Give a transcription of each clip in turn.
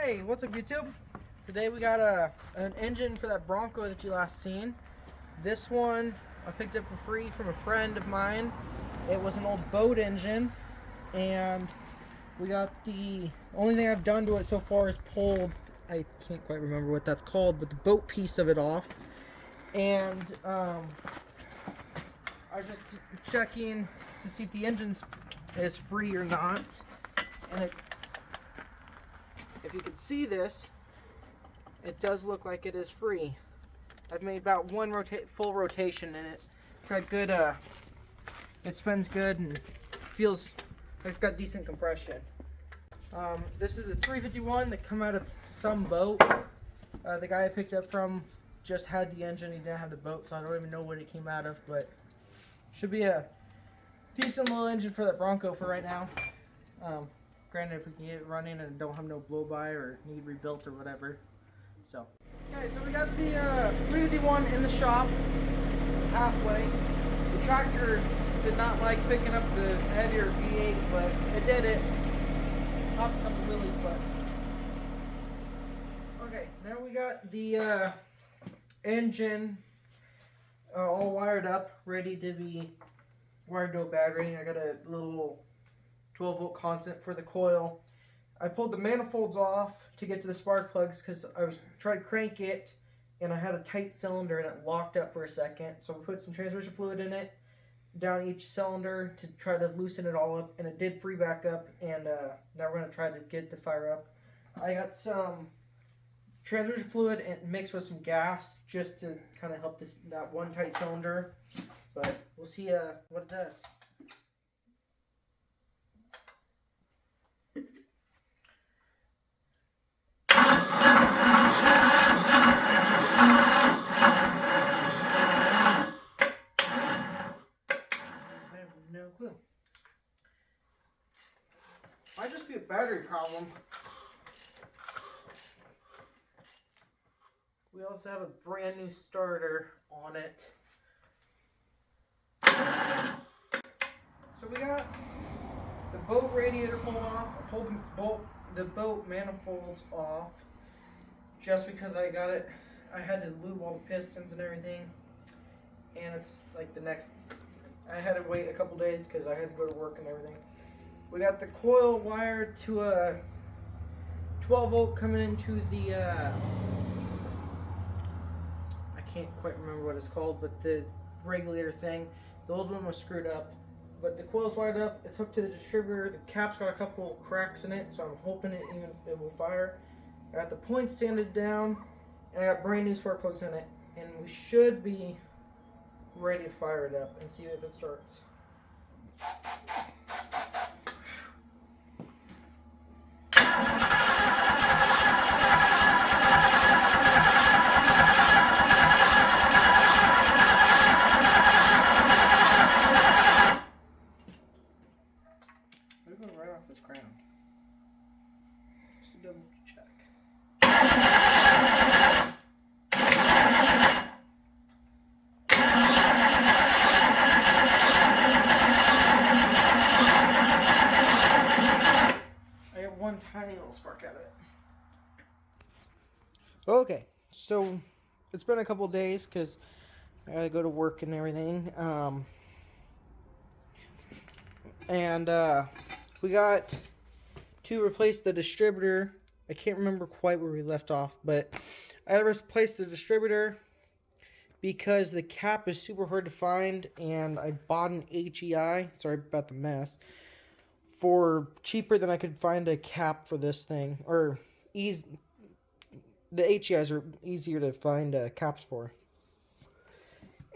Hey, what's up YouTube? Today we got an engine for that Bronco that you last seen. This one I picked up for free from a friend of mine. It was an old boat engine, and we got the only thing I've done to it so far is pulled, I can't quite remember what that's called, but the boat piece of it off. And I was just checking to see if the engine is free or not, and if you can see this, it does look like it is free. I've made about one full rotation in it. It's got good, it spins good and feels like it's got decent compression. This is a 351 that come out of some boat. The guy I picked up from just had the engine, he didn't have the boat, so I don't even know what it came out of, but should be a decent little engine for that Bronco for right now. Granted, if we can get it running and don't have no blow-by or need rebuilt or whatever. So, okay, so we got the 351 in the shop, halfway. The tractor did not like picking up the heavier V8, but it did it. Popped a couple wheelies, but. Okay, now we got the engine all wired up, ready to be wired to a battery. I got a little 12-volt constant for the coil. I pulled the manifolds off to get to the spark plugs because I was trying to crank it and I had a tight cylinder and it locked up for a second. So we put some transmission fluid in it down each cylinder to try to loosen it all up, and it did free back up, and now we're going to try to get it to fire up. I got some transmission fluid and mixed with some gas just to kind of help that one tight cylinder, but we'll see what it does. No clue. Might just be a battery problem. We also have a brand new starter on it. So we got the boat radiator pulled off. I pulled the boat manifolds off just because I had to lube all the pistons and everything. And it's like I had to wait a couple days because I had to go to work and everything. We got the coil wired to a 12-volt coming into the, I can't quite remember what it's called, but the regulator thing. The old one was screwed up, but the coil's wired up. It's hooked to the distributor. The cap's got a couple cracks in it, so I'm hoping it will fire. I got the points sanded down, and I got brand new spark plugs in it, and we should be ready to fire it up and see if it starts. We're going right off this ground. Just to double check. One tiny little spark out of it. Okay, so it's been a couple days because I gotta go to work and everything. We got to replace the distributor. I can't remember quite where we left off, but I replaced the distributor because the cap is super hard to find, and I bought an HEI. Sorry about the mess. For cheaper than I could find a cap for this thing, or the HEIs are easier to find caps for.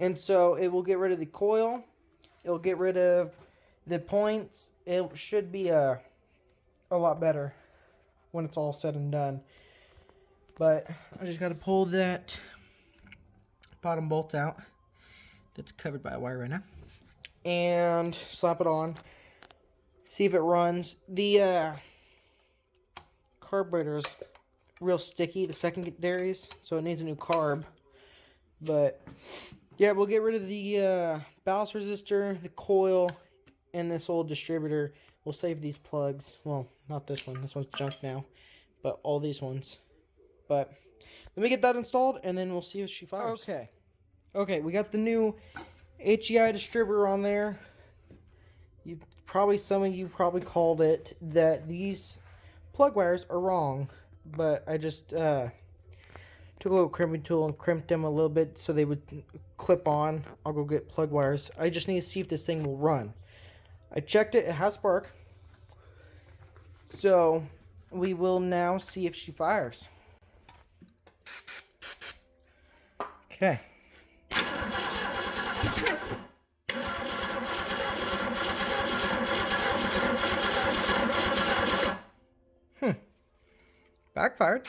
And so it will get rid of the coil, it'll get rid of the points. It should be a lot better when it's all said and done. But I just got to pull that bottom bolt out that's covered by a wire right now and slap it on. See if it runs. The carburetor is real sticky, the secondaries, so it needs a new carb. But yeah, we'll get rid of the ballast resistor, the coil, and this old distributor. We'll save these plugs. Well, not this one. This one's junk now. but all these ones. But let me get that installed, and then we'll see if she fires. Okay, we got the new HEI distributor on there. Some of you probably called it that these plug wires are wrong, but I just took a little crimping tool and crimped them a little bit so they would clip on. I'll go get plug wires. I just need to see if this thing will run. I checked it, it has spark. So we will now see if she fires. Okay. Backfired.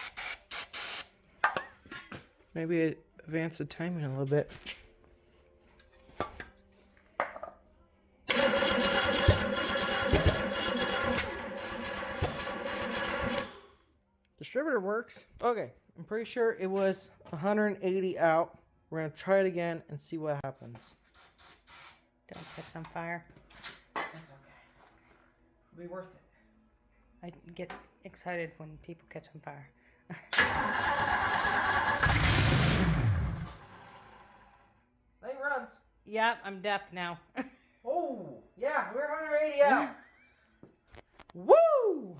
Maybe advance the timing a little bit. Distributor works. Okay, I'm pretty sure it was 180 out. We're gonna try it again and see what happens. Don't catch on fire. That's okay. It'll be worth it. I get excited when people catch on fire. Thing runs. Yeah, I'm deaf now. Oh, yeah, we're 180 out. Woo!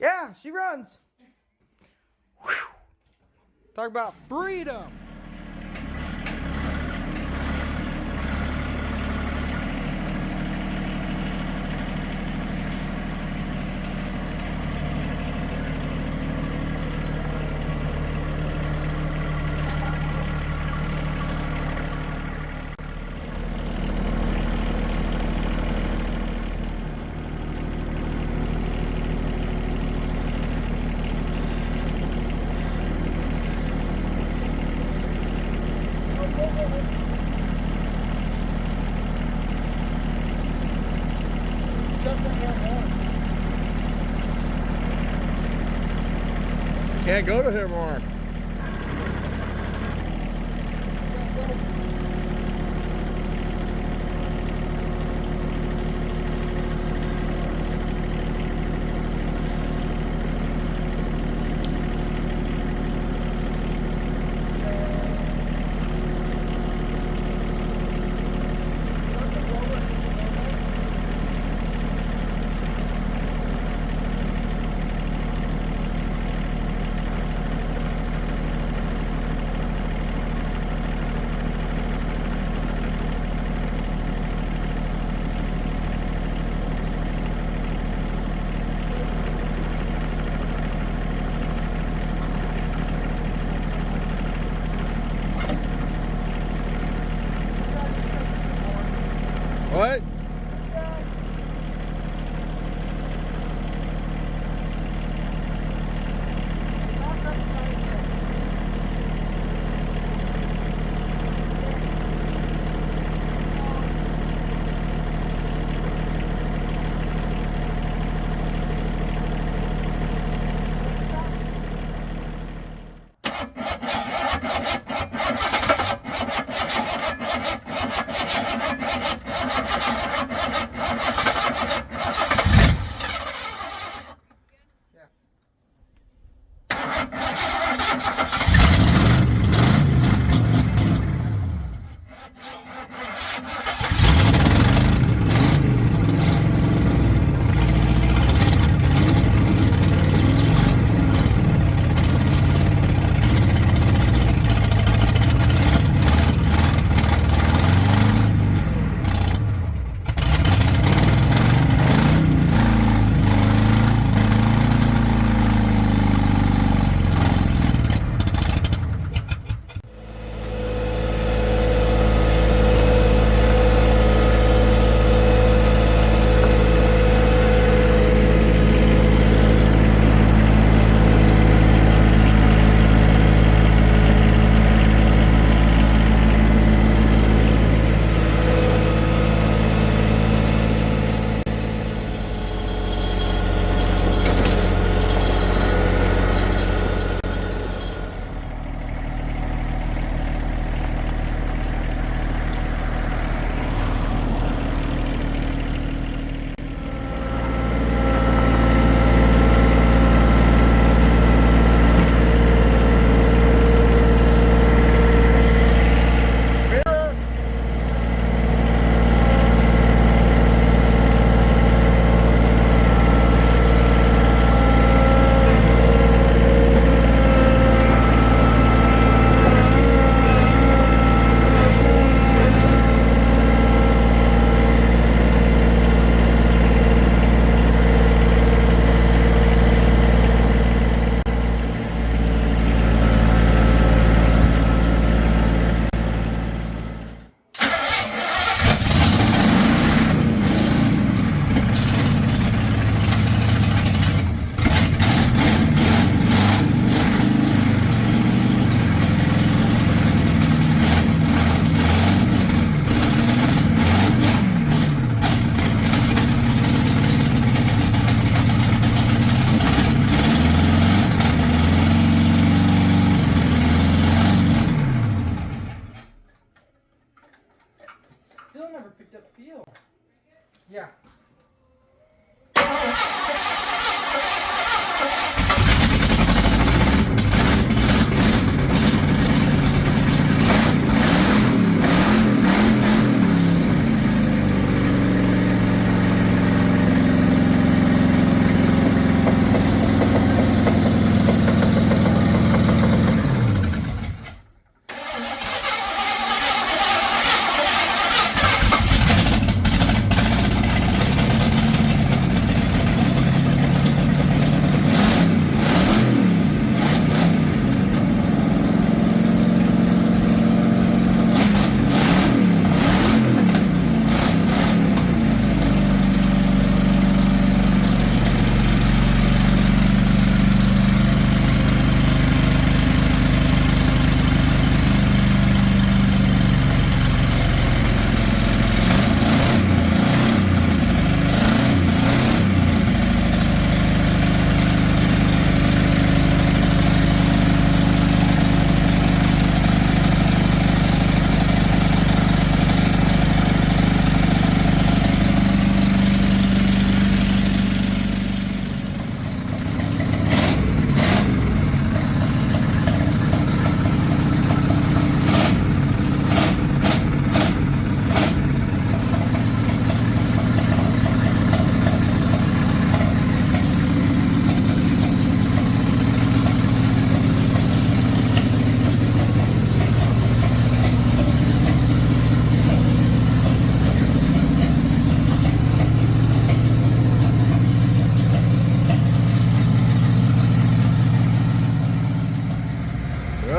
Yeah, she runs. Whew. Talk about freedom. Can't go to here more.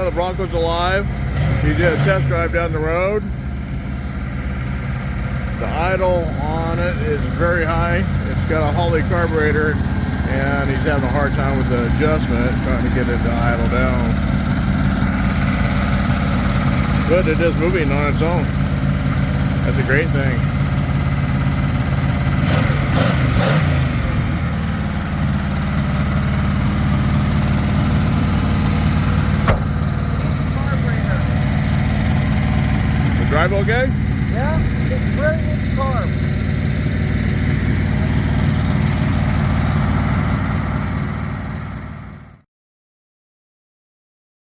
the Bronco's alive. He did a test drive down the road. The idle on it is very high. It's got a Holley carburetor, and he's having a hard time with the adjustment, trying to get it to idle down. But it is moving on its own. That's a great thing. The drive okay? Yeah, it's really good carb.